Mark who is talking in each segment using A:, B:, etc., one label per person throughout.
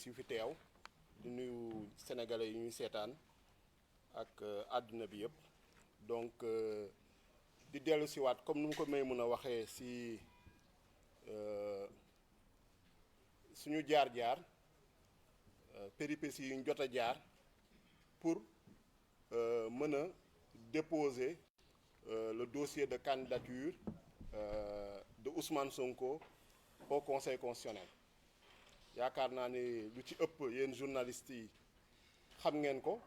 A: journalistes yu fi teew di nuyu sénégalais yu ñuy seetaan ak àdduna bi yëpp donc di dellu si waat comme nu mu ko may mën a waxee si suñu jaar-jaar péripéties yu ñu jot a jaar pour mën a déposer le dossier de candidature de Ousmane Sonko au Conseil constitutionnel. yaakaar naa ni lu ci ëpp yéen journalistes yi xam ngeen ko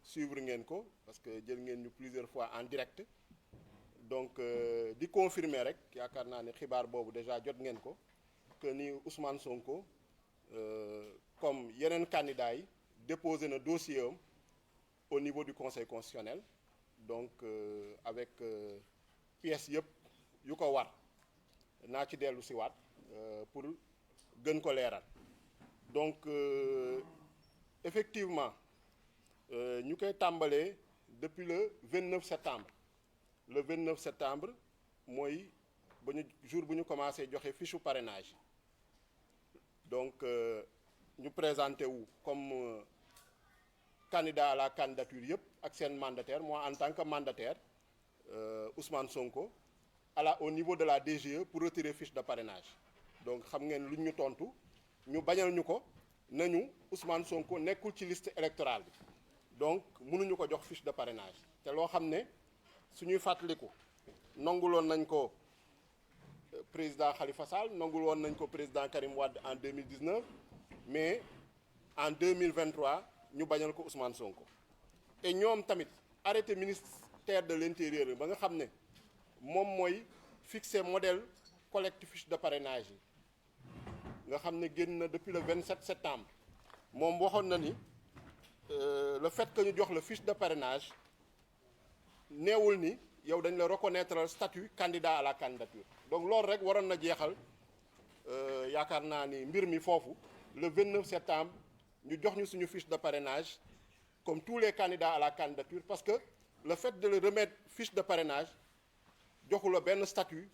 A: suivre ngeen ko parce que jël ngeen ñu plusieurs fois en direct donc di confirmer rek yaakaar naa ni xibaar boobu déjà jot ngeen ko que ni Ousmane Sonko comme yeneen candidats yi déposé na dossier am au niveau du Conseil constitutionnel donc avec pièces yëpp yu ko war naa ci dellu si waat pour gën ko leeral donc effectivement ñu koy tàmbalee depuis le 29 septembre le 29 septembre mooy ba ñu jour bu ñu commencé joxe fiche parrainage donc ñu présenté wu comme candidat à la candidature yëpp ak seen mandataire moi en tant que mandataire Ousmane Sonko au niveau de la DGE pour retirer fiche de parrainage donc xam ngeen lu ñu tontu ñu bañal ñu ko nañu Ousmane Sonko nekkul ci liste électorale bi donc mënuñu ko jox fiche de parrainage te loo xam ne suñuy fàttaliku nanguloon nañ ko président Khalifa Sall nanguloon nañ ko président Karim Wade en 2019 mais en 2023 ñu bañal ko Ousmane Sonko et ñoom tamit arrêté ministère de l'intérieur ba nga xam ne moom mooy fixer modèle collecte fiche de parrainage yi nga xam ne génn na depuis le 27 septembre moom waxoon na ni le fait que ñu jox la fiche de parrainage neewul ni yow dañ la reconnaître statut candidat à la candidature donc loolu rek waroon na jeexal yaakaar naa ni mbir mi foofu le 29 septembre ñu jox ñu suñu fiche de parrainage comme tous les candidats à la candidature parce que le fait de le remettre fiche de parrainage joxu la benn statut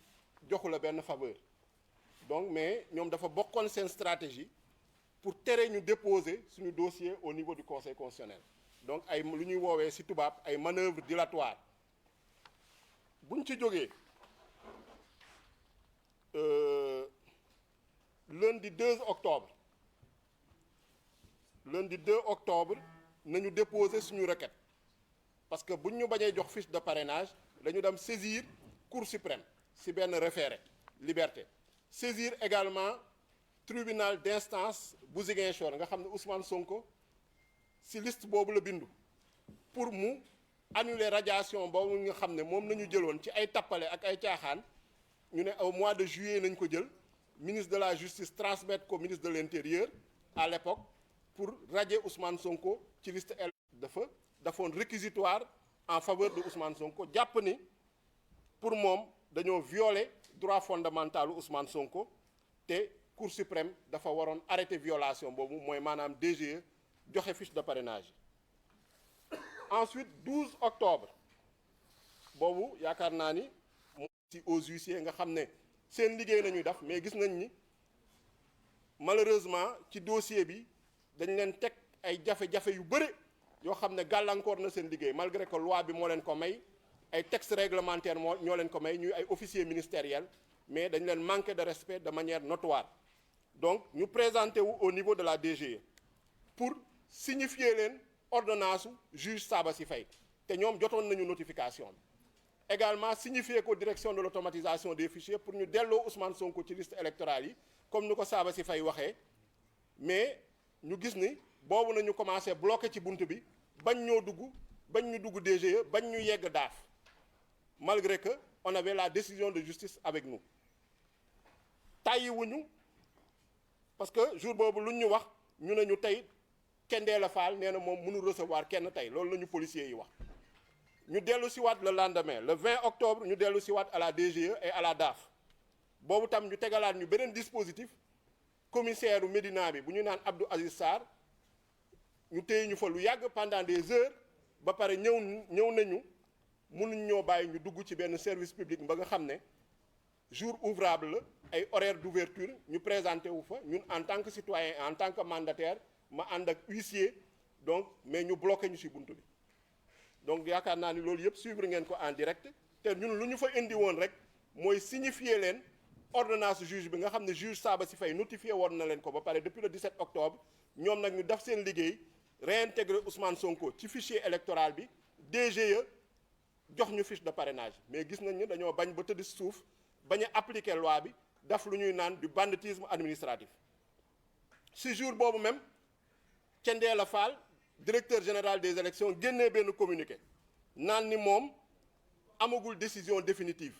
A: joxu la benn faveur donc mais ñoom dafa bokkoon seen stratégie pour tere ñu déposer suñu dossier au niveau du Conseil constitutionnel donc ay lu ñuy woowee ci tubaab ay manœuvres dilatoires buñ ci jógee lundi 2 octobre nañu déposer suñu requête parce que buñ ñu bañee jox fiche de parrainage dañu dem saisir Cour suprême ci benn référé liberté saisir également tribunal d'instance bu Ziguinchor nga xam ne Ousmane Sonko ci liste boobu la bindu pour mu annuler radiation boobu nga xam ne moom nañu jëloon ci ay tappale ak ay caaxaan ñu ne au mois de juillet nañ ko jël ministre de la justice transmettre ko ministre de l'intérieur à l'époque pour radier Ousmane Sonko ci liste dafoon réquisitoire en faveur de Ousmane Sonko jàpp ni pour moom dañoo violer droit fondamental Ousmane Sonko te Cour suprême dafa waroon arrêter violation boobu mooy maanaam DGE joxe fiche de parrainage ensuite 12 octobre boobu yaakaar naa ni moom ci aux huissiers nga xam ne seen liggéey la ñuy def mais gis nañ ni malheureusement ci dossier bi dañ leen teg ay jafe-jafe yu bëri yoo xam ne gàllankoor na seen liggéey malgré que loi bi moo leen ko may ay textes réglementaires ñoo leen ko may ñuy ay officiers ministériels mais dañ leen manquer de respect de manière notoire donc ñu présenté wu au niveau de la DGE pour signifier leen ordonnance juge Sabassy Faye te ñoom jotoon nañu notification bi également signifier ko direction de l'automatisation des fichiers pour ñu delloo Ousmane Sonko ci liste électorale yi comme ni ko Sabassy Faye waxee mais ñu gis ni boobu nañu commencé bloqué ci bunt bi bañ ñu dugg DGE bañ ñu yegg daaf malgré que on avait la décision de justice avec nous tàyyiwuñu parce que jour boobu lu ñu wax ñu ne ñu tey Kendella Fall nee na moom mënul recevoir kenn tey loolu la ñu policiers yi wax ñu dellu si waat le lendemain le 20 octobre ñu dellu si waat à la DGE et à la DAF boobu tam ñu tegalaat ñu beneen dispositif commissaire u Médina bi bu ñu naan Abdou Aziz Sarr ñu téye ñu fa lu yàgg pendant des heures ba pare ñëw nañu mënuñ ñoo bàyyi ñu dugg ci benn service public ba nga xam ne jour ouvrable la ay horaire d'ouverture ñu présenté wu fa ñun en tant que citoyen en tant que mandataire ma ànd ak huissier donc mais ñu bloqué ñu ci buntu bi donc yaakaar naa ni loolu yëpp suivre ngeen ko en direct te ñun lu ñu fa indi woon rek mooy signifier leen ordonnance juge bi nga xam ne juge Sabassy Faye notifié woon na leen ko ba pare depuis le 17 octobre ñoom nag ñu def seen liggéey réintégrer Ousmane Sonko ci fichier électoral bi DGE jox ñu fiche de parrainage mais gis nañ ni dañoo bañ ba tëdd suuf bañ a appliquer loi bi daf lu ñuy naan du banditisme administratif ci jour boobu même Thiendella Fall directeur général des élections génnee benn communiqué naan ni moom amagul décision définitive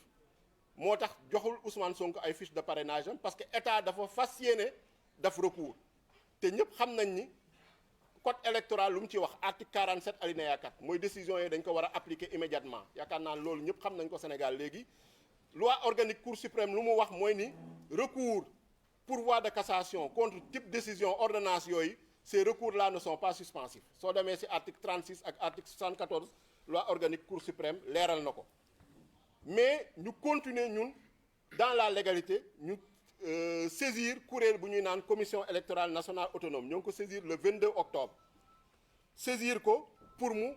A: moo tax joxul Ousmane Sonko ay fiche de parrainage am parce que état dafa fas yéene daf recours te ñëpp xam nañ ni code électoral lu mu ci wax article 47 alinéa 4 mooy décision yi dañ ko war a appliquer immédiatement yaakaar naa loolu ñëpp xam nañ ko Sénégal léegi loi organique cour suprême lu mu wax mooy ni recours pourvoi de cassation contre type décision ordonnance yooyu ces recours-là ne sont pas suspensifs soo demee ci article 36 ak article 74 loi organique cour suprême leeral na ko mais ñu continuer ñun dans la légalité ñu saisir kuréel bu ñuy naan commission électorale nationale autonome ñoo ngi ko saisir le 22 octobre saisir ko pour mu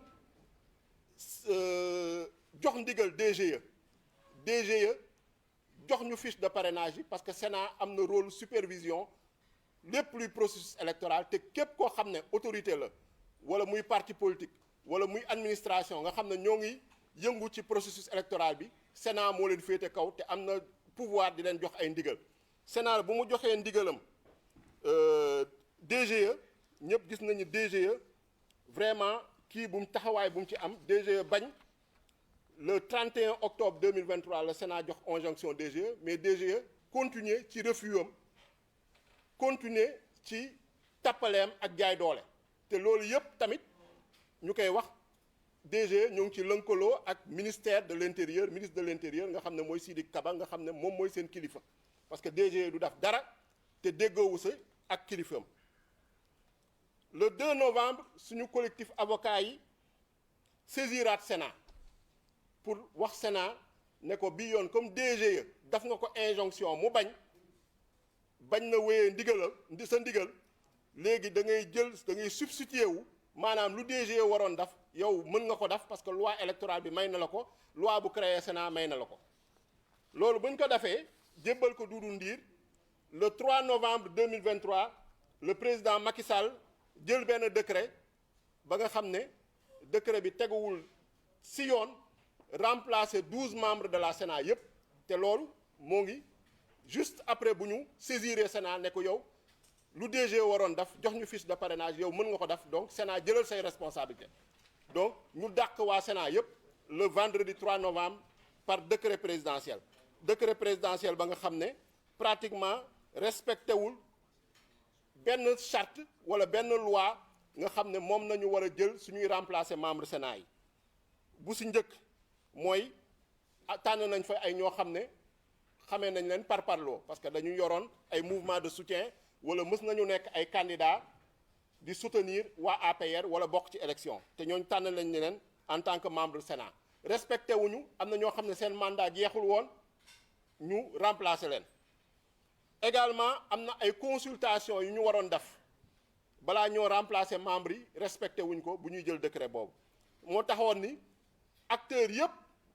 A: jox ndigal DGE jox ñu fiche de parrainage yi parce que Sénat am na rôle supervision lépp luy processus électoral te képp koo xam ne autorité la wala muy parti politique wala muy administration nga xam ne ñoo ngi yëngu ci processus électoral bi Sénat moo leen féete kaw te am na pouvoir di leen jox ay ndigal Sénat bu mu joxee ndigalam DGE ñëpp gis nañu DGE vraiment kii bu mu taxawaay bu mu ci am DGE bañ le 31 octobre 2023 le Sénat jox injonction DGE mais DGE continuer ci refus am continuer ci tappaleem ak jaay doole te loolu yëpp tamit ñu koy wax DGE ñoo ngi ci lënkaloo ak ministère de l'intérieur ministre de l'intérieur nga xam ne mooy Sidiki Kaba nga xam ne moom mooy seen kilifa parce que DGE du def dara te déggoowu sa ak kilifam le 2 novembre suñu collectif avocat yi saisiraat Sénat pour wax Sénat ne ko bii yoon comme DGE daf nga ko injonction mu bañ na wéyee sa ndigal léegi da ngay substituer wu maanaam lu DGE waroon def yow mën nga ko def parce que loi électorale bi may na la ko loi bu créé Sénat may na la ko loolu bu ñu ko defee jébbal ko Doudou Ndir le 3 novembre 2023 le président Macky Sall jël benn décret ba nga xam ne décret bi teguwul ci yoon remplacer 12 membres de la Sénat yépp te loolu moo ngi juste après bu ñu saisiré Sénat ne ko yow lu DG waroon def jox ñu fiche de parrainage yow mën nga ko def donc Sénat jëlal say responsabilité donc ñu dàq waa Sénat yépp le vendredi 3 novembre par décret présidentiel ba nga xam ne pratiquement respecté wul benn charte wala benn loi nga xam ne moom nañu war a jël suñuy remplacer membre Sénat yi bu si njëkk mooy tànn nañ fa ay ñoo xam ne xamee nañ leen par parloo parce que dañu yoroon ay mouvement de soutien wala mës nañu nekk ay candidats di soutenir waa APR wala bokk ci élection te ñooñu tànn lañ ne leen en tant que membre Sénat respecté wuñu am na ñoo xam ne seen mandat jeexul woon ñu remplacer leen également am na ay consultations yu ñu waroon def balaa ñoo remplacer membres yi respecté wuñ ko bu ñuy jël décret boobu moo taxoon ni acteurs yëpp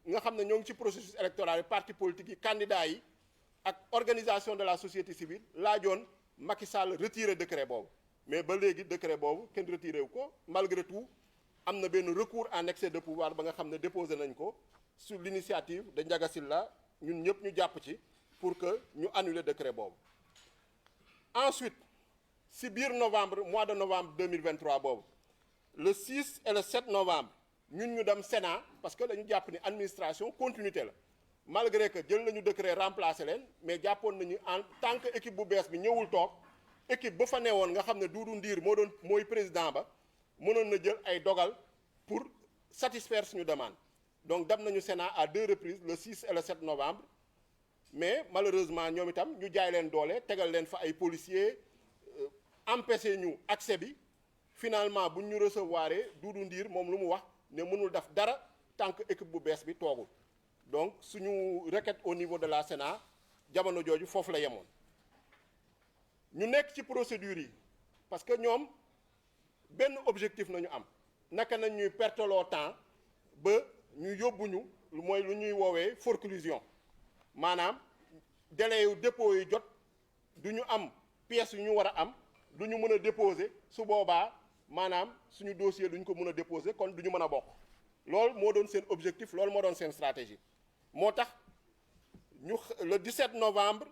A: nga xam ne ñoo ngi ci processus électoral yi partis politiques yi candidats yi ak organisation de la société civile laajoon Macky Sall retiré décret boobu mais ba léegi décret boobu kenn retiré wu ko malgré tout am na benn recours en excès de pouvoir ba nga xam ne déposé nañ ko sur l'initiative de Ndiaga Sylla ñun ñëpp ñu jàpp ci pour que ñu annuler décret boobu ensuite si biir mois de novembre 2023 boobu le 6 et le 7 novembre ñun ñu dem Sénat parce que dañu jàpp ni administration continuité la malgré que jël nañu décret remplacer leen mais jàppoon nañu en tant que équipe bu bees bi ñëwul toog équipe ba fa newoon nga xam ne Doudou Ndir mooy président ba mënoon na jël ay dogal pour satisfaire suñu demande donc dem nañu Sénat à 2 reprises le 6 et le 7 novembre mais malheureusement ñoom itam ñu jaay leen doole tegal leen fa ay policiers empêché ñu accès bi finalement bu ñu recevoir Doudou Ndir moom lu mu wax ne mënul def dara tant que équipe bu bees bi toogul donc suñu requête au niveau de la Sénat jamono jooju foofu la yemoon ñu nekk ci procédure yi parce que ñoom benn objectif nañu am naka nañ ñuy perteloo temps ba ñu yóbbuñu mooy lu ñuy woowee forclusion maanaam délai yu dépôt yi jot du ñu am pièces yu ñu war a am du ñu mën a déposer su boobaa maanaam suñu dossier du ñu ko mën a déposer kon du ñu mën a bokk loolu moo doon seen objectif loolu moo doon seen stratégie moo tax ñu le 17 novembre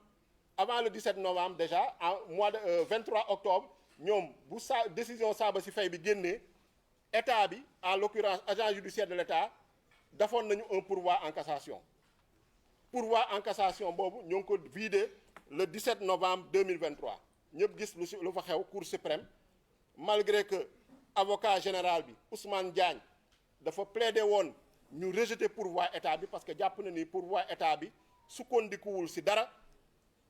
A: avant le 17 novembre déjà en mois de 23 octobre ñoom bu sa décision Sabassy Faye bi génnee état bi en l'occurrence agent judiciaire de l'état defoon nañu un pourvoi en cassation boobu ñoo ngi ko vidé le 17 novembre 2023 ñëpp gis lu fa xew cour suprême malgré que avocat général bi Ousmane Diagne dafa plaider woon ñu rejeter pourvoi état bi parce que jàpp na ni pourvoi état bi sukkandikuwul ci dara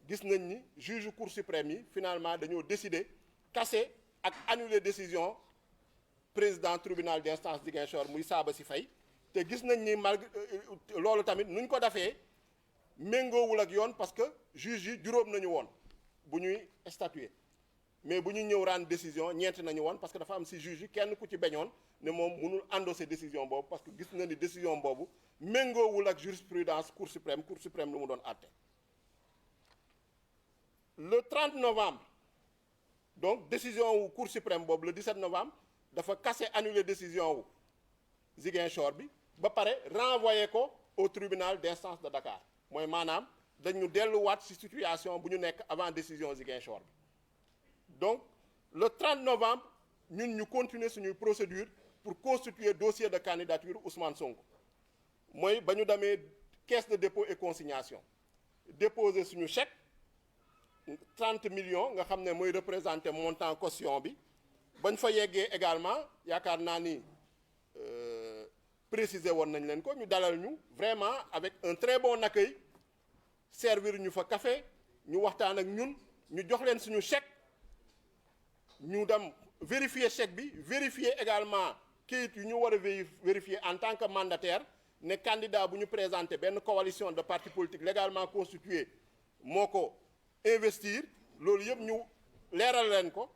A: gis nañ ni juge cour suprême yi finalement dañoo décider casser ak annuler décision président tribunal d'instance Ziguinchor muy Sabassy Faye te gis nañ ni malgré loolu tamit nuñ ko defee méngoowul ak yoon parce que juge yi juróom nañu woon bu ñuy statuer mais bu ñu ñëw rendre décision ñeent nañu woon parce que dafa am ci juge yi kenn ku ci beñoon ne moom mënul endosser décision boobu parce que gis na ni décision boobu méngoowul ak jurisprudence cour suprême lu mu doon àtte le 30 novembre donc décision wu cour suprême boobu le 17 novembre dafa casser annuler décision wu Ziguinchor bi ba pare renvoyer ko au tribunal d'instance de Dakar mooy maanaam dañu delluwaat ci situation bu ñu nekk avant décision Ziguinchor bi donc le 30 novembre ñun ñu continuer suñuy procédure pour constituer dossier de candidature Ousmane Sonko mooy ba ñu demee caisse de dépôt et consignation déposer suñu chèque 30 millions nga xam ne mooy représenter montant caution bi bañ fa yeggee également yaakaar naa ni préciser woon nañ leen ko ñu dalal ñu vraiment avec un très bon accueil servir ñu fa café ñu waxtaan ak ñun ñu jox leen suñu chèque ñu dem vérifier chèque bi vérifier également kayit yu ñu war a vérifier en tant que mandataire ne candidat bu ñu présenté benn coalition de partis politiques légalement constituée moo ko investir loolu yëpp ñu leeral leen ko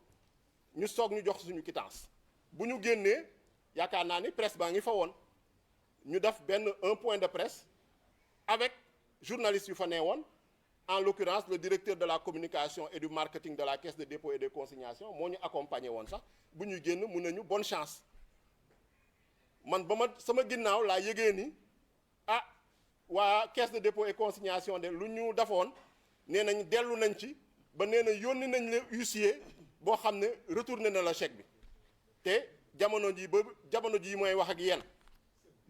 A: ñu soog ñu jox suñu quittance bu ñu génnee yaakaar naa ni presse baa ngi fa woon ñu def benn un point de presse avec journalistes yu fa nee woon en l'occurrence le directeur de la communication et du marketing de la caisse de dépôt et de consignation moo ñu accompagné woon sax bu ñuy génn mun nañu bonne chance man ba ma sama ginnaaw laa yëgee ni waa caisse de dépôt et consignation de lu ñu defoon nee nañ dellu nañ ci ba nee na yónni nañ la huissier boo xam ne retourné na la chèque bi te jamono ji mooy wax ak yéen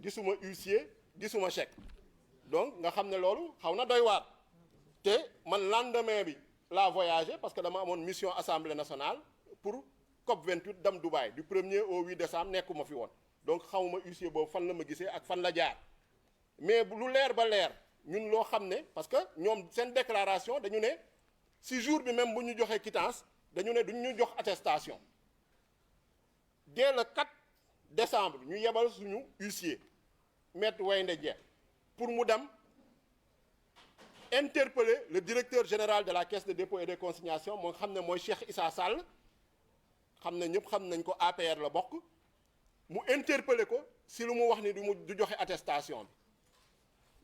A: gisuma huissier gisuma chèque donc nga xam ne loolu xaw na doy waar te man lendemain bi laa voyagé parce que dama amoon mission assemblée nationale pour COP 28 dem Dubaï du 1er au 8 décembre nekkuma fi woon donc xamuma huissier boobu fan la ma gisee ak fan la jaar mais lu leer ba leer ñun loo xam ne parce que ñoom seen déclaration dañu ne si jour bi même bu ñu joxee quittance dañu ne duñ ñu jox attestation dès le 4 décembre ñu yebal suñu huissier maître Waynde Dieng pour mu dem interpeller le directeur général de la caisse de dépôt et de consignation moo xam ne mooy Cheikh Issa Sall xam ne ñëpp xam nañ ko APR la bokk mu interpeller ko si lu mu wax ni du joxe attestation bi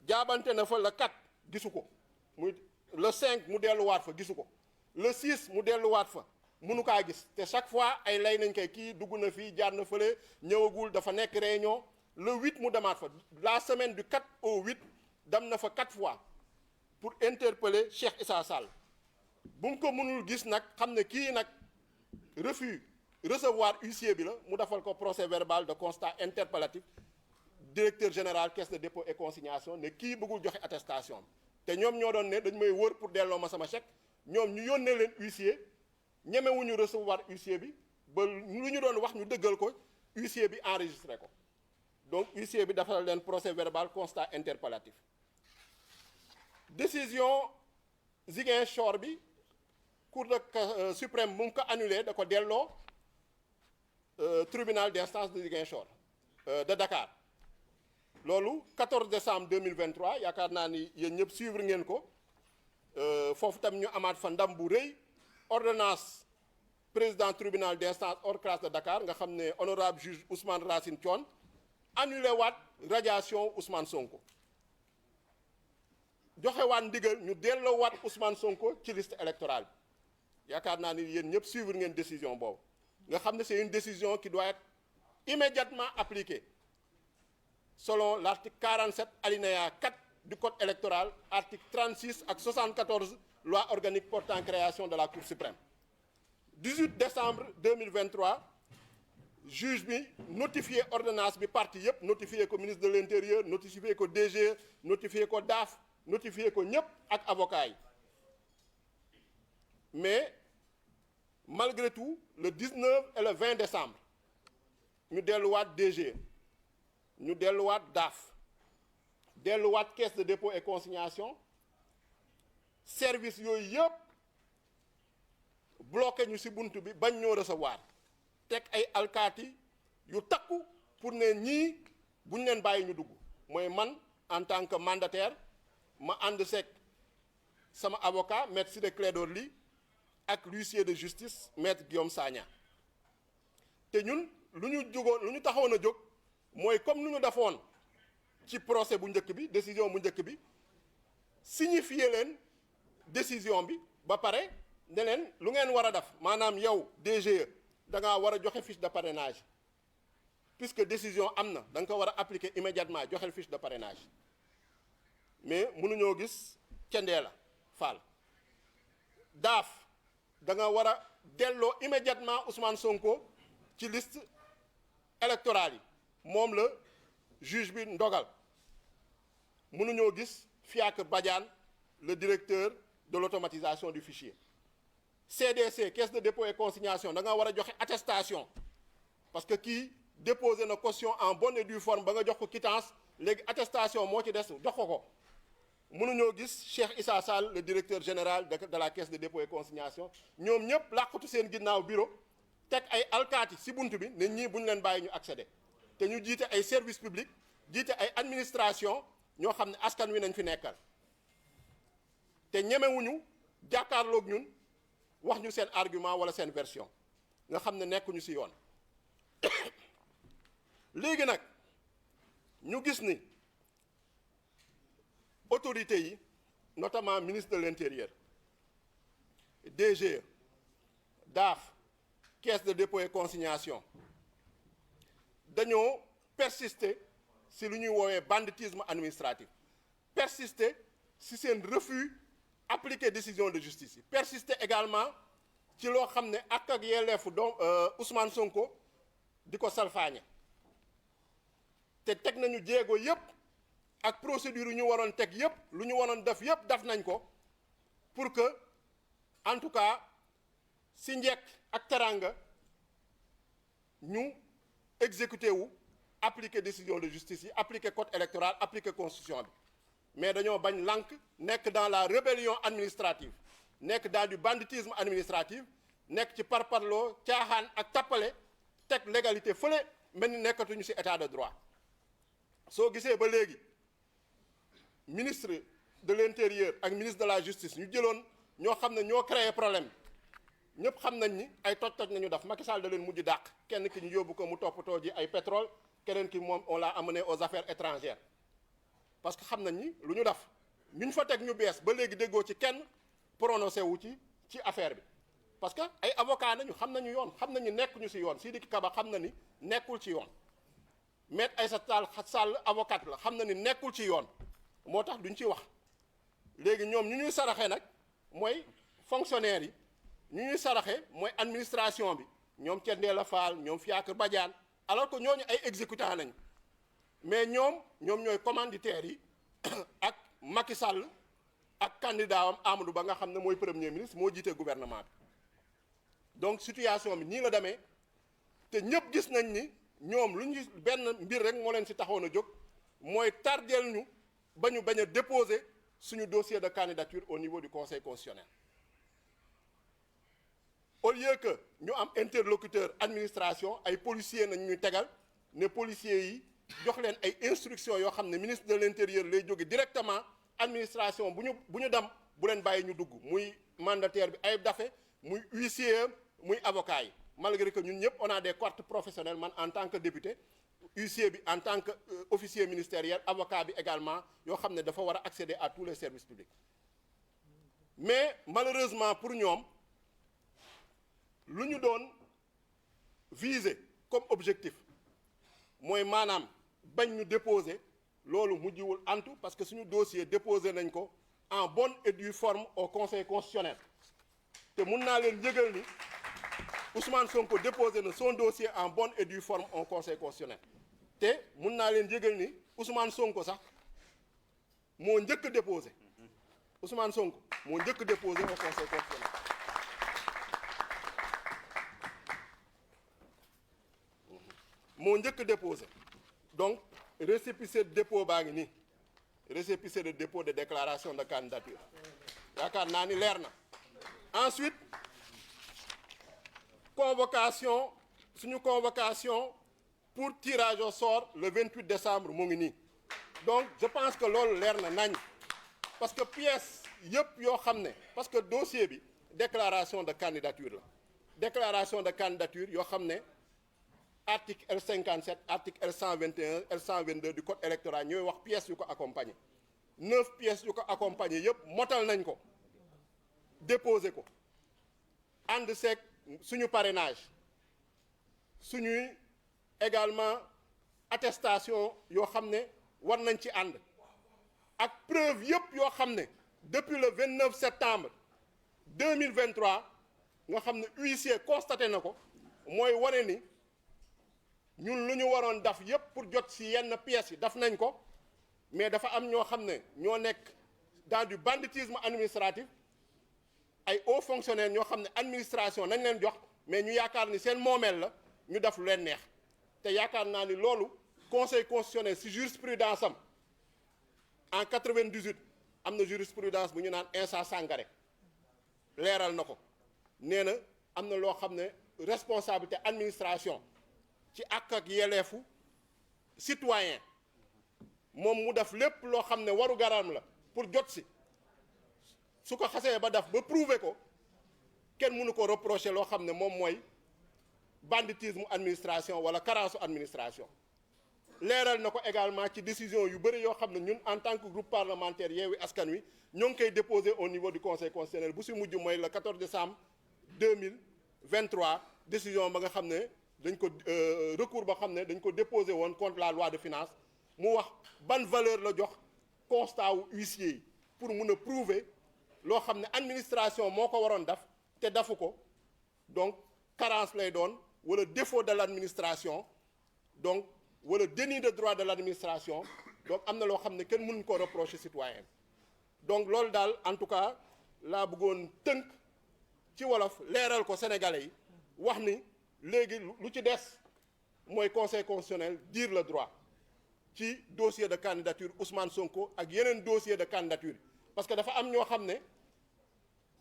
A: jaabante na fa le 4 gisu ko muy le 5 mu delluwaat fa gisu ko le 6 mu delluwaat fa mënu kaa gis te chaque fois ay lay nañ koy kii dugg na fii jaar na fële ñëwagul dafa nekk réunion le 8 mu demaat fa la semaine du 4 au 8 dem na fa 4 fois pour interpeller Cheikh Issa Sall bu mu ko mënul gis nag xam ne kii nag refus recevoir huissier bi la mu defal ko procès verbal de constat interpellatif directeur général caisse de dépôt et consignation ne kii bëggul joxe attestation te ñoom ñoo doon ne dañ may wër pour delloo ma sama chèque ñoom ñu yónnee leen huissier ñemewuñu recevoir huissier bi ba lu ñu doon wax ñu dëggal ko huissier bi enregistré ko donc huissier bi defal leen procès verbal constat interpellatif décision Ziguinchor bi cour de suprême bu mu ko annulé da ko delloo tribunal d'instance de Ziguinchor de Dakar loolu 14 décembre 2023 yaakaar naa ni yéen ñëpp suivre ngeen ko foofu tam ñu amaat fa ndam bu rëy ordonnance président tribunal d'instance hors classe de Dakar nga xam ne honorable juge Ousmane Racine Thion annulé waat radiation Ousmane Sonko joxe waat ndigal ñu delloo waat Ousmane Sonko ci liste électorale bi yaakaar naa ni yéen ñëpp suivre ngeen décision boobu nga xam ne c'est une décision qui doit être immédiatement appliquée selon l'article 47 alinéa 4 du code électoral, article 36 ak 74 loi organique portant création de la Cour suprême. 18 décembre 2023 juge bi notifié ordonnance bi parti yëpp notifié ko ministre de l'intérieur notifié ko DG notifié ko DAF notifié ko ñëpp ak avocat yi mais malgré tout le 19 et le 20 décembre ñu delluwaat DG ñu delluwaat DAF delluwaat caisse de dépôt et consignation service yooyu yëpp bloqué ñu ci bunt bi bañ ñoo recevoir teg ay alkaati yu takku pour ne ñii buñ leen bàyyi ñu dugg mooy man en tant que mandataire ma ànd seeg sama avocat maître Ciré Clédor Ly ak l'huissier de justice maître Guillaume Sagna te ñun lu ñu taxoon a jóg mooy comme lu ñu defoon ci procès bu njëkk bi décision bu njëkk bi signifier leen décision bi ba pare ne leen lu ngeen war a def maanaam yow DGE da ngaa war a joxe fiche de parrainage puisque décision am na da nga ko war a appliquer immédiatement joxel fiche de parrainage mais mënuñoo gis cendee la faal daaf da nga war a delloo immédiatement Ousmane Sonko ci liste électorale yi moom la juge bi ndogal mënuñoo gis Fiacre Badiane le directeur de l'automatisation du fichier CDC caisse de dépôt et consignation da nga war a joxe attestation parce que kii déposé na caution en bonne et due forme ba nga jox ko quittance léegi attestation moo ci des jox ko mënuñoo gis Cheikh Issa Sall le directeur général de la caisse de dépôt et consignation ñoom ñëpp làqatu seen ginnaaw bureau teg ay alkaati ci bunt bi ne ñii bu ñu leen bàyyi ñu accéder te ñu jiite ay service public jiite ay administration ñoo xam ne askan wi nañ fi nekkal te ñemewuñu jàkkaarloog ñun wax ñu seen argument wala seen version nga xam ne nekkuñu ci yoon léegi nag ñu gis ni autorités yi notamment ministre de l'intérieur DGE DAF caisse de dépôt et consignation dañoo persister ci lu ñuy woowee banditisme administratif persister ci seen refus appliquer décision de justice yi persister également ci loo xam ne ak yelleefu doom Ousmane Sonko di ko salfaañe te teg nañu jéego yépp ak procédure yu ñu waroon teg yépp lu ñu waroon def yépp def nañ ko pour que en tout cas ci njekk ak teranga ñu exécuté wu appliquer décision de justice yi appliquer code électoral appliquer constitution bi mais dañoo bañ lànk nekk dans la rébellion administrative nekk dans du banditisme administratif nekk ci parparloo caaxaan ak tappale teg légalité fële mel ni nekkatuñu ci état de droit soo gisee ba léegi ministre de l'intérieur ak ministre de la justice ñu jëloon ñoo xam ne ñoo créé problème ñëpp xam nañ ni ay toj-toj nañu def Macky Sall da leen mujj dàq kenn ki ñu yóbbu ko mu toppatoo ji ay pétrole keneen ki moom on l'a amené aux affaires étrangères parce que xam nañ ni lu ñu def ñu fa teg ñu bees ba léegi déggoo ci kenn prononcé wu ci affaire bi parce que ay avocat nañu xam nañu yoon xam nañu nekkuñu ci yoon Sidiki Kaba xam na ni nekkul ci yoon Maître Aïssata Tall Sall avocat la xam na ni nekkul ci yoon moo tax duñ ci wax léegi ñoom ñu ñuy saraxe nag mooy fonctionnaires yi ñu ñuy saraxe mooy administration bi ñoom Thiendella Fall ñoom Fiacre Badiane alors que ñooñu ay exécutants nañ mais ñoom ñooy commanditaires yi ak Macky Sall ak candidat am Amadou Ba nga xam ne mooy premier ministre moo jiite gouvernement bi donc situation bi nii la demee te ñëpp gis nañ ni ñoom lu ñu benn mbir rek moo leen ci taxoon a jóg mooy tardeel ñu ba ñu bañ a déposer suñu dossier de candidature au niveau du conseil constitutionnel au lieu que ñu am interlocuteur administration ay policiers nañ ñuy tegal ne policiers yi jox leen ay instructions yoo xam ne ministre de l'intérieur lay jóge directement administration bu ñu dem bu leen bàyyi ñu dugg muy mandataire bi Ayib Daffé muy huissier muy avocat yi malgré que ñun ñëpp on a des cartes professionnelles man en tant que député huissier bi en tant que officier ministériel avocat bi également yoo xam ne dafa war a accéder à tous les services publics mais malheureusement pour ñoom lu ñu doon viser comme objectif mooy maanaam bañ ñu déposer loolu mujjiwul antu parce que suñu dossier déposé nañ ko en bonne et due forme au conseil constitutionnel te mun naa leen yëgal ni Ousmane Sonko déposé na son dossier en bonne et due forme au conseil constitutionnel te mun naa leen yëgal ni Ousmane Sonko sax moo njëkk déposé Ousmane Sonko moo njëkk déposé au conseil constitutionnel moo njëkk déposé donc récépissé de dépôt baa ngi nii récépissé de dépôt de déclaration de candidature yaakaar naa ni leer na ensuite convocation suñu convocation pour tirage au sort le 28 décembre mu ngi nii donc je pense que loolu leer na nañ parce que pièce yëpp yoo xam ne parce que dossier bi déclaration de candidature la déclaration de candidature yoo xam ne article L57 article L121 L122 du code électoral ñooy wax pièces yu ko accompagner 9 pièces yu ko accompagner yëpp motal nañ ko déposer ko ànd seeg suñu parrainage suñuy également attestation yoo xam ne war nañ ci ànd ak preuve yëpp yoo xam ne depuis le 29 septembre 2023 nga xam ne huissier constaté na ko mooy wane ni ñun lu ñu waroon daf yëpp pour jot ci yenn pièces yi daf nañ ko mais dafa am ñoo xam ne ñoo nekk dans du banditisme administratif ay hauts fonctionnaires ñoo xam ne administration nañ leen jox mais ñu yaakaar ni seen moomeel la ñu def lu leen neex te yaakaar naa ni loolu conseil constitutionnel ci jurisprudence am en 98 am na jurisprudence bu ñu naan Insa Sangaré leeral na ko nee na am na loo xam ne responsabilité administration ci àq ak yelleefu citoyen moom mu def lépp loo xam ne waru garam la pour jot si su ko xasee ba def ba prouver ko kenn mënu ko reprocher loo xam ne moom mooy banditisme administration wala carence administration leeral na ko également ci décision yu bëri yoo xam ne ñun en tant que groupe parlementaire Yewwi Askan Wi ñoo ngi koy déposé au niveau du conseil constitutionnel bu si mujj mooy le 14 décembre 2023 décision ba nga xam ne dañ ko recours ba xam ne dañ ko déposé woon contre la loi de finances mu wax ban valeur la jox constat wu huissier yi pour mun a prouver loo xam ne administration moo ko waroon def te dafu ko donc carence lay doon wala défaut de l'administration donc wala déni de droit de l'administration donc am na loo xam ne kenn mënuñ ko reprocher citoyen donc loolu daal en tout cas laa bëggoon tënk ci wolof leeral ko sénégalais yi wax ni léegi lu ci des mooy conseil constitutionnel dire le droit ci dossier de candidature Ousmane Sonko ak yeneen dossier de candidature parce que dafa am ñoo xam ne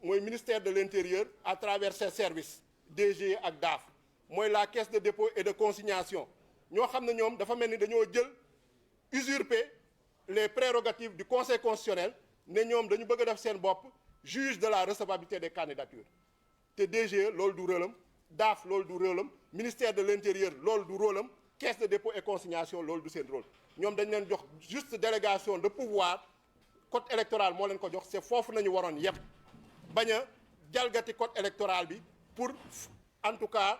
A: mooy ministère de l'intérieur à travers ses services DG ak DAF mooy la caisse de dépôt et de consignation ñoo xam ne ñoom dafa mel ni dañoo jël usurper les prérogatives du conseil constitutionnel ne ñoom dañu bëgg a def seen bopp juge de la recevabilité des candidatures te DG loolu du rôlam DAF loolu du rôlam ministère de l'intérieur loolu du rôlam caisse de dépôt et consignation loolu du seen rôle ñoom dañ leen jox juste délégation de pouvoir code électoral moo leen ko jox c'est foofu nañu waroon yépp bañ a jalgati code électoral bi pour en tout cas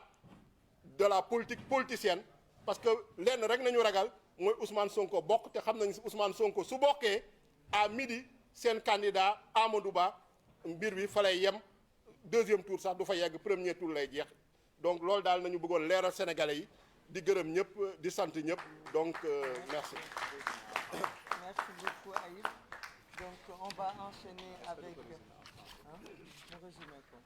A: de la politique politicienne parce que lenn rek nañu ragal mooy Ousmane Sonko bokk te xam nañu si Ousmane Sonko su bokkee à midi seen candidat Amadou Ba mbir bi fa lay yem deuxième tour sax du fa yegg premier tour lay jeex donc loolu daal nañu bëggoon leeral sénégalais yi di gërëm ñëpp di sant ñëpp donc merci.
B: Merci beaucoup Ayib. Donc on va enchaîner avec le résumé quoi.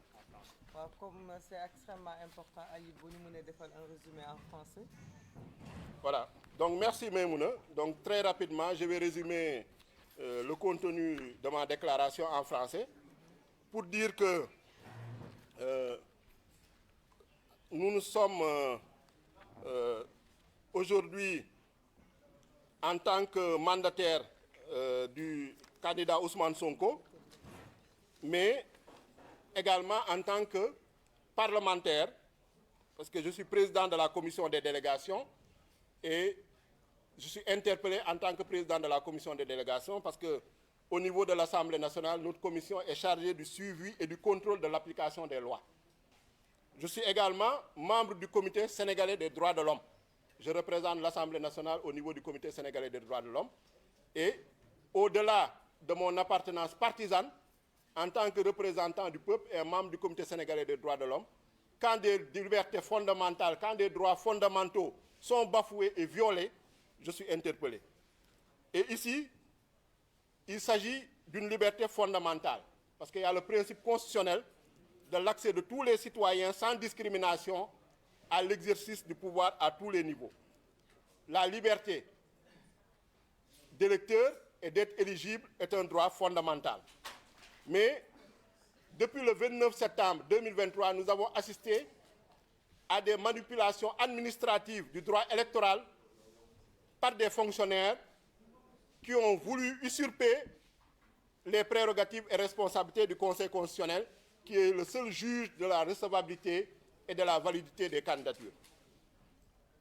B: Waaw, comme c'est extrêmement important Ayib bu ñu mënee defal un résumé en français.
A: Voilà, donc merci Maïmouna. Donc très rapidement, je vais résumer le contenu de ma déclaration en français pour dire que nous sommes aujourd'hui en tant que mandataire du candidat Ousmane Sonko mais également en tant que parlementaire, parce que je suis président de la commission des délégations et je suis interpellé en tant que président de la commission des délégations parce qu'au niveau de l'Assemblée nationale, notre commission est chargée du suivi et du contrôle de l'application des lois. Je suis également membre du comité sénégalais des droits de l'homme. Je représente l'Assemblée nationale au niveau du comité sénégalais des droits de l'homme. Et au-delà de mon appartenance partisane, en tant que représentant du peuple et membre du comité sénégalais des droits de l'homme, quand des libertés fondamentales, quand des droits fondamentaux sont bafoués et violés, je suis interpellé. Et ici, il s'agit d'une liberté fondamentale, parce qu'il y a le principe constitutionnel de l'accès de tous les citoyens sans discrimination à l'exercice du pouvoir à tous les niveaux. La liberté d'électeur et d'être éligible est un droit fondamental. Mais depuis le 29 septembre 2023, nous avons assisté à des manipulations administratives du droit électoral par des fonctionnaires qui ont voulu usurper les prérogatives et responsabilités du Conseil constitutionnel, qui est le seul juge de la recevabilité et de la validité des candidatures.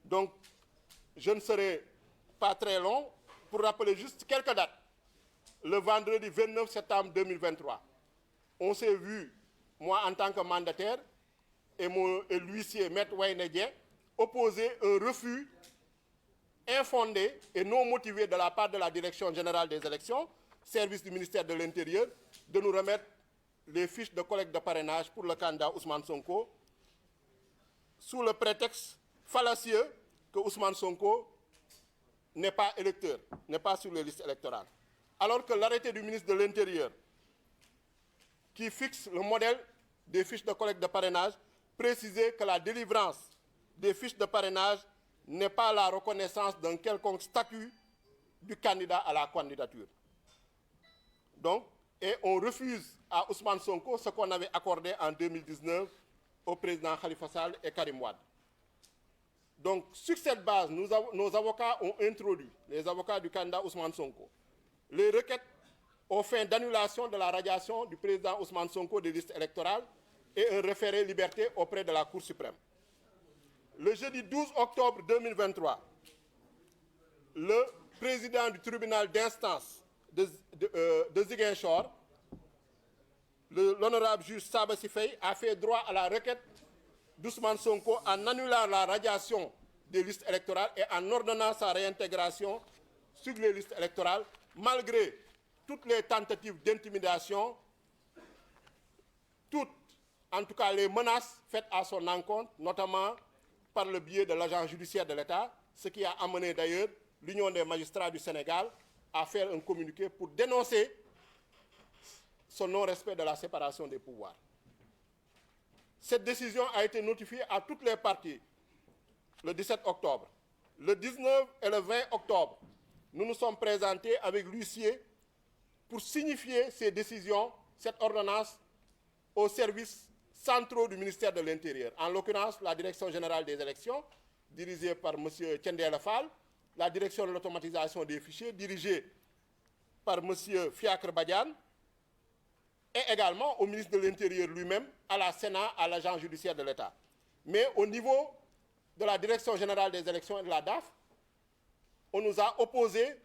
A: Donc, je ne serai pas très long pour rappeler juste quelques dates. Le vendredi 29 septembre 2023, on s'est vu, moi en tant que mandataire, et l'huissier Maître Wayne Dieng, opposer un refus infondé et non motivé de la part de la Direction générale des élections, service du ministère de l'Intérieur, de nous remettre les fiches de collecte de parrainage pour le candidat Ousmane Sonko, sous le prétexte fallacieux que Ousmane Sonko n'est pas électeur, n'est pas sur les listes électorales. Alors que l'arrêté du ministre de l'Intérieur, qui fixe le modèle des fiches de collecte de parrainage, précisait que la délivrance des fiches de parrainage n'est pas la reconnaissance d'un quelconque statut du candidat à la candidature. Donc, et on refuse à Ousmane Sonko ce qu'on avait accordé en 2019 au président Khalifa Sall et Karim Wade. Donc, sur cette base, nos avocats ont introduit, les avocats du candidat Ousmane Sonko, les requêtes aux fins d'annulation de la radiation du président Ousmane Sonko des listes électorales et un référé liberté auprès de la Cour suprême. Le jeudi 12 octobre 2023, le président du tribunal d'instance de Ziguinchor, l'honorable juge Sabassi Faye, a fait droit à la requête d'Ousmane Sonko en annulant la radiation des listes électorales et en ordonnant sa réintégration sur les listes électorales, malgré toutes les tentatives d'intimidation, toutes, en tout cas les menaces faites à son encontre, notamment par le biais de l'agent judiciaire de l'État, ce qui a amené d'ailleurs l'Union des magistrats du Sénégal à faire un communiqué pour dénoncer son non-respect de la séparation des pouvoirs. Cette décision a été notifiée à toutes les parties le 17 octobre. Le 19 et le 20 octobre, nous nous sommes présentés avec l'huissier pour signifier ces décisions, cette ordonnance, aux services centraux du ministère de l'Intérieur. En l'occurrence, la Direction générale des élections, dirigée par M. Thiendella Fall, la Direction de l'automatisation des fichiers, dirigée par M. Fiacre Badiane, et également au ministre de l'Intérieur lui-même, à la Sénat, à l'agent judiciaire de l'État. Mais au niveau de la Direction générale des élections et de la DAF, on nous a opposé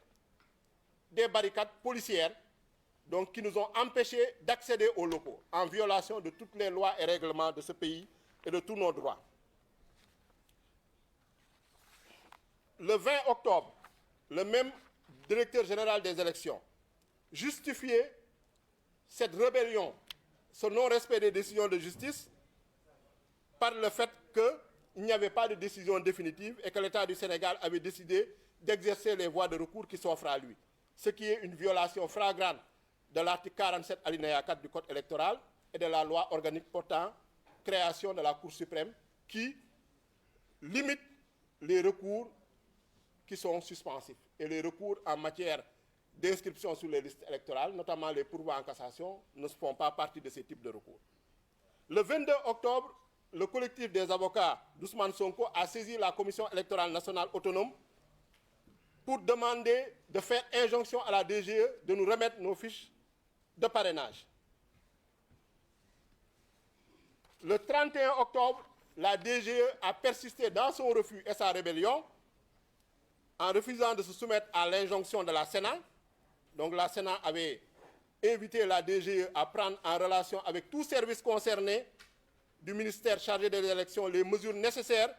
A: des barricades policières donc, qui nous ont empêchés d'accéder aux locaux, en violation de toutes les lois et règlements de ce pays et de tous nos droits. Le 20 octobre, le même directeur général des élections justifiait cette rébellion, ce non-respect des décisions de justice, par le fait qu'il n'y avait pas de décision définitive et que l'État du Sénégal avait décidé d'exercer les voies de recours qui s'offrent à lui, ce qui est une violation flagrante de l'article 47 alinéa 4 du Code électoral et de la loi organique portant création de la Cour suprême qui limite les recours qui sont suspensifs et les recours en matière d'inscription sur les listes électorales, notamment les pourvois en cassation, ne font pas partie de ces types de recours. Le 22 octobre, le collectif des avocats d'Ousmane Sonko a saisi la Commission électorale nationale autonome pour demander de faire injonction à la DGE de nous remettre nos fiches de parrainage. Le 31 octobre, la DGE a persisté dans son refus et sa rébellion en refusant de se soumettre à l'injonction de la Sénat. Donc la Sénat avait invité la DGE à prendre en relation avec tout service concerné du ministère chargé des élections les mesures nécessaires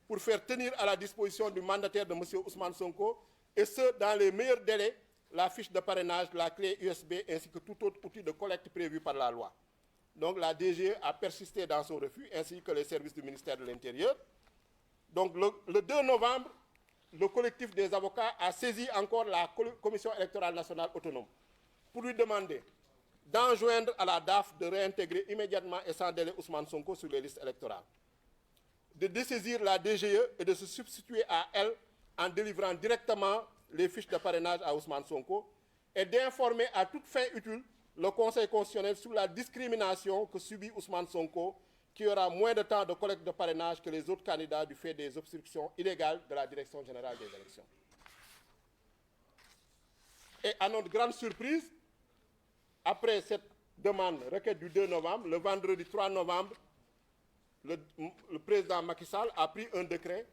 A: pour faire tenir à la disposition du mandataire de M. Ousmane Sonko, et ce, dans les meilleurs délais, la fiche de parrainage, la clé USB ainsi que tout autre outil de collecte prévu par la loi. Donc la DGE a persisté dans son refus, ainsi que les services du ministère de l'Intérieur. Donc le 2 novembre, le collectif des avocats a saisi encore la Commission électorale nationale autonome pour lui demander d'enjoindre à la DAF de réintégrer immédiatement et sans délai Ousmane Sonko sur les listes électorales, de dessaisir la DGE et de se substituer à elle en délivrant directement les fiches de parrainage à Ousmane Sonko, et d'informer à toute fin utile le Conseil constitutionnel sur la discrimination que subit Ousmane Sonko, qui aura moins de temps de collecte de parrainage que les autres candidats du fait des obstructions illégales de la Direction générale des élections. Et à notre grande surprise, après cette demande requête du 2 novembre, le vendredi 3 novembre, le président Macky Sall a pris un décret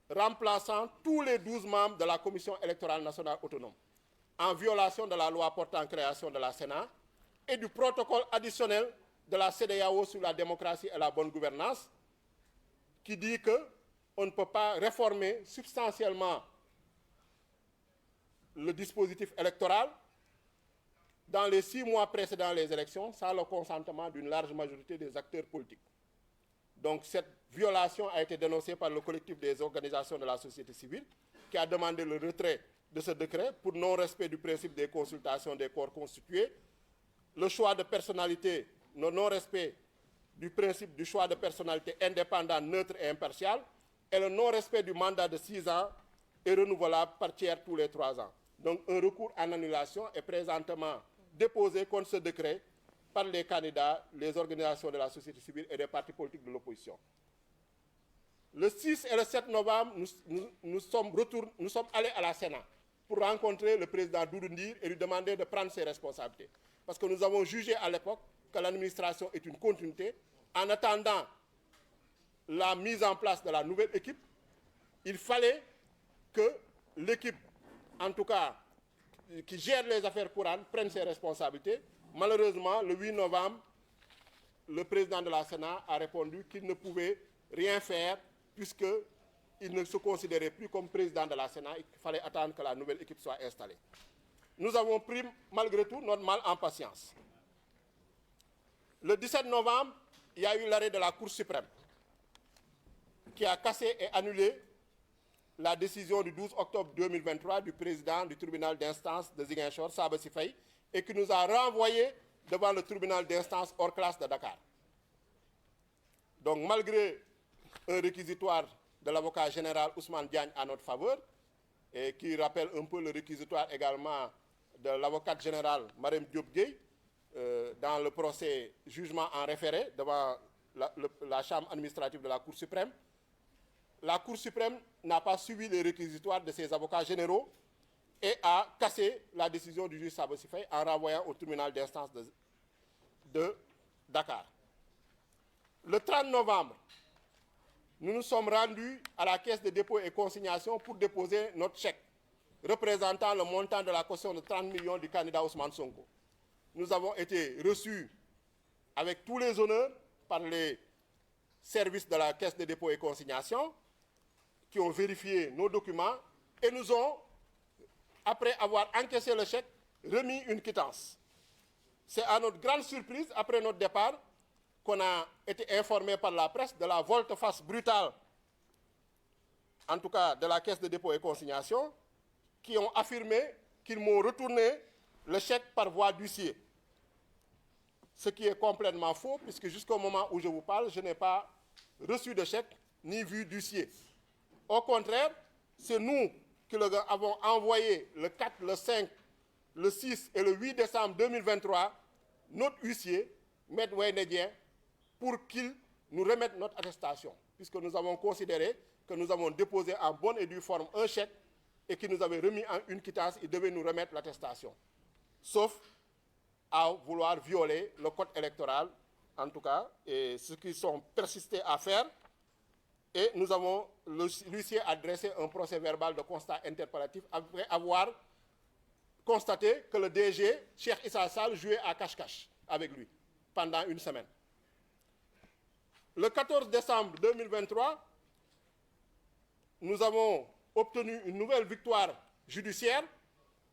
A: remplaçant tous les 12 membres de la Commission électorale nationale autonome, en violation de la loi portant création de la Sénat et du protocole additionnel de la CEDEAO sur la démocratie et la bonne gouvernance, qui dit qu'on ne peut pas réformer substantiellement le dispositif électoral dans les 6 mois précédant les élections sans le consentement d'une large majorité des acteurs politiques. Donc cette violation a été dénoncée par le collectif des organisations de la société civile, qui a demandé le retrait de ce décret pour non-respect du principe des consultations des corps constitués, le choix de personnalité, le non-respect du principe du choix de personnalité indépendant, neutre et impartial, et le non-respect du mandat de 6 ans et renouvelable par tiers tous les 3 ans. Donc un recours en annulation est présentement déposé contre ce décret par les candidats, les organisations de la société civile et des partis politiques de l'opposition. Le 6 et le 7 novembre, nous sommes allés à la Sénat pour rencontrer le président Doudou Ndir et lui demander de prendre ses responsabilités. Parce que nous avons jugé à l'époque que l'administration est une continuité. En attendant la mise en place de la nouvelle équipe, il fallait que l'équipe, en tout cas, qui gère les affaires courantes, prenne ses responsabilités. Malheureusement, le 8 novembre, le président de la Sénat a répondu qu'il ne pouvait rien faire puisqu'il ne se considérait plus comme président de la Sénat et qu'il fallait attendre que la nouvelle équipe soit installée. Nous avons pris malgré tout notre mal en patience. Le 17 novembre, il y a eu l'arrêt de la Cour suprême qui a cassé et annulé la décision du 12 octobre 2023 du président du tribunal d'instance de Ziguinchor, Sabassy Faye, et qui nous a renvoyés devant le tribunal d'instance hors classe de Dakar. Donc malgré un réquisitoire de l'avocat général Ousmane Diagne à notre faveur, et qui rappelle un peu le réquisitoire également de l'avocate générale Marème Diop Gueye, dans le procès jugement en référé devant la chambre administrative de la Cour suprême, la Cour suprême n'a pas suivi les réquisitoires de ses avocats généraux et a cassé la décision du juge Sabassy Faye en renvoyant au tribunal d'instance de Dakar. Le 30 novembre, nous nous sommes rendus à la caisse de dépôt et consignation pour déposer notre chèque représentant le montant de la caution de 30 millions du candidat Ousmane Sonko. Nous avons été reçus avec tous les honneurs par les services de la caisse de dépôt et consignation qui ont vérifié nos documents et nous ont, après avoir encaissé le chèque, remis une quittance. C'est à notre grande surprise, après notre départ, qu'on a été informé par la presse de la volte-face brutale, en tout cas de la caisse de dépôt et consignation, qui ont affirmé qu'ils m'ont retourné le chèque par voie d'huissier. Ce qui est complètement faux, puisque jusqu'au moment où je vous parle, je n'ai pas reçu de chèque ni vu d'huissier. Au contraire, c'est nous qui leur avons envoyé le 4, le 5, le 6 et le 8 décembre 2023 notre huissier, Maître Wayne, pour qu'il nous remette notre attestation, puisque nous avons considéré que nous avons déposé en bonne et due forme un chèque et qu'il nous avait remis en une quittance, il devait nous remettre l'attestation. Sauf à vouloir violer le code électoral en tout cas, et ce qu'ils sont persistés à faire. Et nous avons, l'huissier a dressé un procès verbal de constat interpellatif après avoir constaté que le DG, Cheikh Issa Sall, jouait à cache-cache avec lui pendant une semaine. Le 14 décembre 2023, nous avons obtenu une nouvelle victoire judiciaire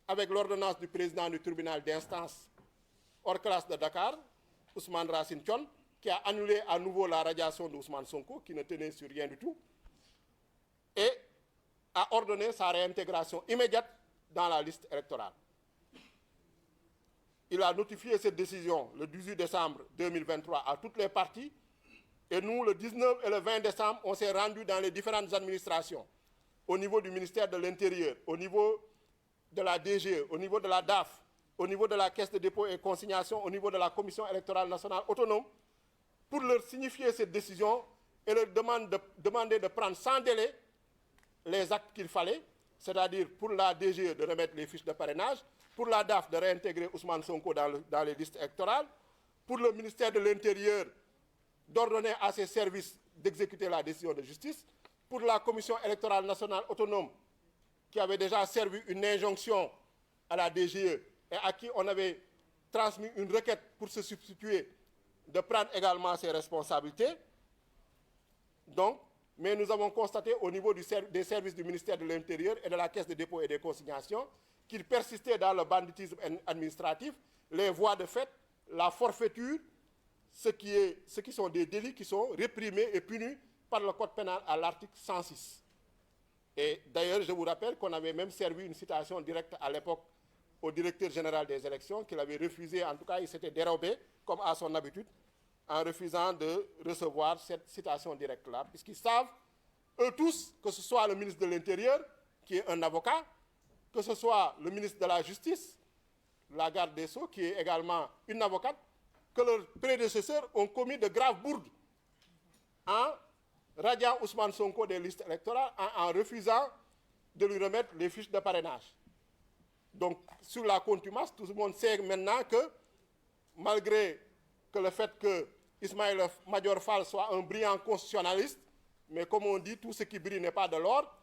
A: avec l'ordonnance du président du tribunal d'instance hors classe de Dakar, Ousmane Racine Thion, qui a annulé à nouveau la radiation d'Ousmane Sonko, qui ne tenait sur rien du tout, et a ordonné sa réintégration immédiate dans la liste électorale. Il a notifié cette décision le 18 décembre 2023 à toutes les parties, et nous, le 19 et le 20 décembre, on s'est rendus dans les différentes administrations, au niveau du ministère de l'Intérieur, au niveau de la DGE, au niveau de la DAF, au niveau de la Caisse de dépôt et consignation, au niveau de la Commission électorale nationale autonome, pour leur signifier cette décision et leur demander de prendre sans délai les actes qu'il fallait, c'est-à-dire pour la DGE de remettre les fiches de parrainage, pour la DAF de réintégrer Ousmane Sonko dans les listes électorales, pour le ministère de l'Intérieur d'ordonner à ses services d'exécuter la décision de justice, pour la Commission électorale nationale autonome qui avait déjà servi une injonction à la DGE et à qui on avait transmis une requête pour se substituer, de prendre également ses responsabilités. Donc, mais nous avons constaté au niveau des services du ministère de l'Intérieur et de la Caisse de dépôt et des consignations qu'ils persistaient dans le banditisme administratif, les voies de fait, la forfaiture, ce qui sont des délits qui sont réprimés et punis par le Code pénal à l'article 106. Et d'ailleurs, je vous rappelle qu'on avait même servi une citation directe à l'époque au directeur général des élections, qu'il avait refusé, en tout cas il s'était dérobé, comme à son habitude, en refusant de recevoir cette citation directe-là, puisqu'ils savent, eux tous, que ce soit le ministre de l'Intérieur, qui est un avocat, que ce soit le ministre de la Justice, la garde des Sceaux, qui est également une avocate, que leurs prédécesseurs ont commis de graves bourdes en radiant Ousmane Sonko des listes électorales, en refusant de lui remettre les fiches de parrainage. Donc, sur la contumace, tout le monde sait maintenant que, malgré que le fait que Ismaïla Madior Fall soit un brillant constitutionnaliste, mais comme on dit, tout ce qui brille n'est pas de l'or,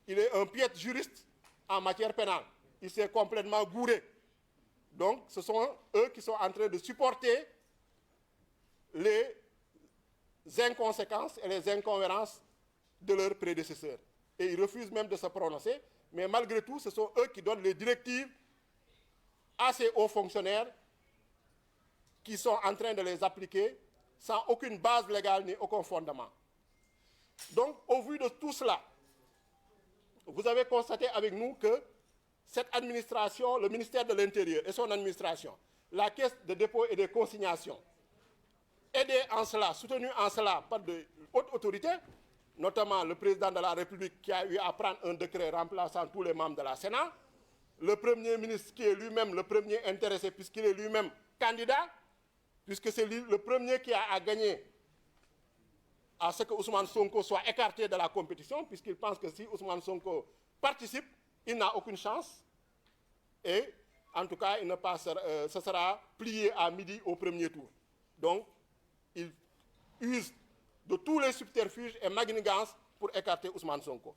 A: il est un piètre juriste en matière pénale. Il s'est complètement gouré. Donc, ce sont eux qui sont en train de supporter les inconséquences et les inconvéniences de leurs prédécesseurs. Et ils refusent même de se prononcer, mais malgré tout, ce sont eux qui donnent les directives à ces hauts fonctionnaires qui sont en train de les appliquer sans aucune base légale ni aucun fondement. Donc, au vu de tout cela, vous avez constaté avec nous que cette administration, le ministère de l'Intérieur et son administration, la Caisse de dépôt et de consignation, aidés en cela, soutenus en cela par de hautes autorités, notamment le président de la République qui a eu à prendre un décret remplaçant tous les membres de la Sénat, le Premier ministre qui est lui-même le premier intéressé puisqu'il est lui-même candidat, puisque c'est lui le premier qui a gagné à ce que Ousmane Sonko soit écarté de la compétition, puisqu'il pense que si Ousmane Sonko participe, il n'a aucune chance. Et en tout cas, ce sera plié à midi au premier tour. Donc, il use de tous les subterfuges et manigances pour écarter Ousmane Sonko.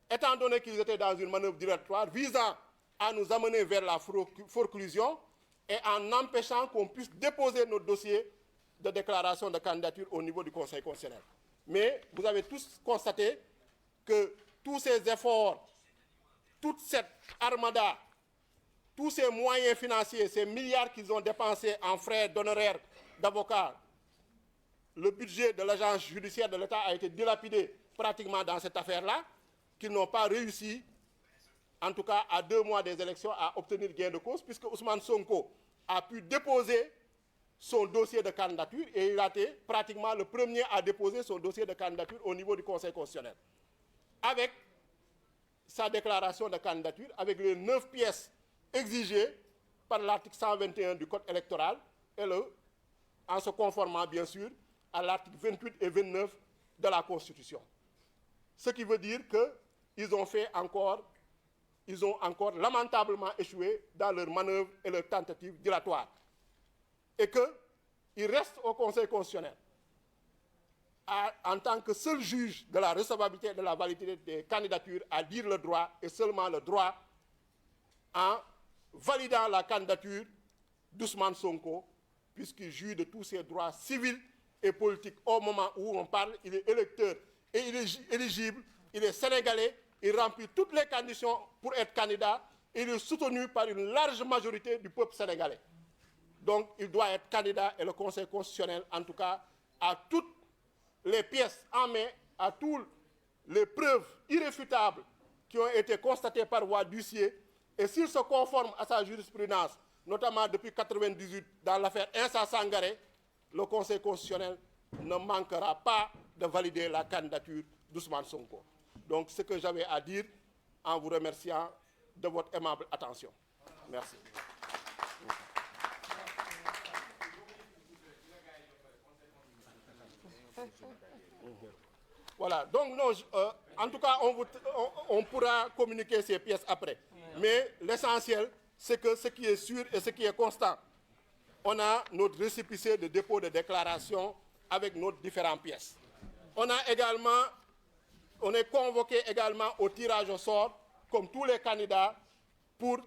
A: Étant donné qu'ils étaient dans une manœuvre dilatoire visant à nous amener vers la forclusion et en empêchant qu'on puisse déposer notre dossier de déclaration de candidature au niveau du Conseil constitutionnel. Mais vous avez tous constaté que tous ces efforts, toute cette armada, tous ces moyens financiers, ces milliards qu'ils ont dépensés en frais d'honoraires d'avocats, le budget de l'agence judiciaire de l'État a été dilapidé pratiquement dans cette affaire-là, qu'ils n'ont pas réussi, en tout cas à 2 mois des élections, à obtenir gain de cause, puisque Ousmane Sonko a pu déposer son dossier de candidature et il a été pratiquement le premier à déposer son dossier de candidature au niveau du Conseil constitutionnel. Avec sa déclaration de candidature, avec les 9 pièces exigées par l'article 121 du Code électoral et en se conformant bien sûr à l'article 28 et 29 de la Constitution. Ce qui veut dire qu'ils ont encore lamentablement échoué dans leurs manœuvres et leurs tentatives dilatoires. Et que il reste au Conseil constitutionnel, en tant que seul juge de la recevabilité et de la validité des candidatures, à dire le droit et seulement le droit en validant la candidature d'Ousmane Sonko, puisqu'il jouit de tous ses droits civils et politiques. Au moment où on parle, il est électeur et il est éligible, il est sénégalais, il remplit toutes les conditions pour être candidat, et il est soutenu par une large majorité du peuple sénégalais. Donc il doit être candidat, et le Conseil constitutionnel, en tout cas, a toutes les pièces en main, à toutes les preuves irréfutables qui ont été constatées par voie d'huissier, et s'il se conforme à sa jurisprudence, notamment depuis 1998 dans l'affaire Insa Sangaré, le Conseil constitutionnel ne manquera pas de valider la candidature d'Ousmane Sonko. Donc ce que j'avais à dire, en vous remerciant de votre aimable attention. Merci. Voilà, donc non, en tout cas, on pourra communiquer ces pièces après. Mais l'essentiel, c'est que ce qui est sûr et ce qui est constant, on a notre récépissé de dépôt de déclaration avec nos différentes pièces. On est convoqué également au tirage au sort, comme tous les candidats, pour,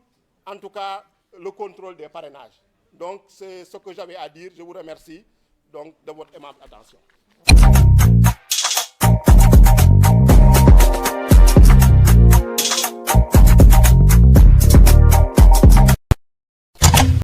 A: en tout cas, le contrôle des parrainages. Donc, c'est ce que j'avais à dire. Je vous remercie donc, de votre aimable attention.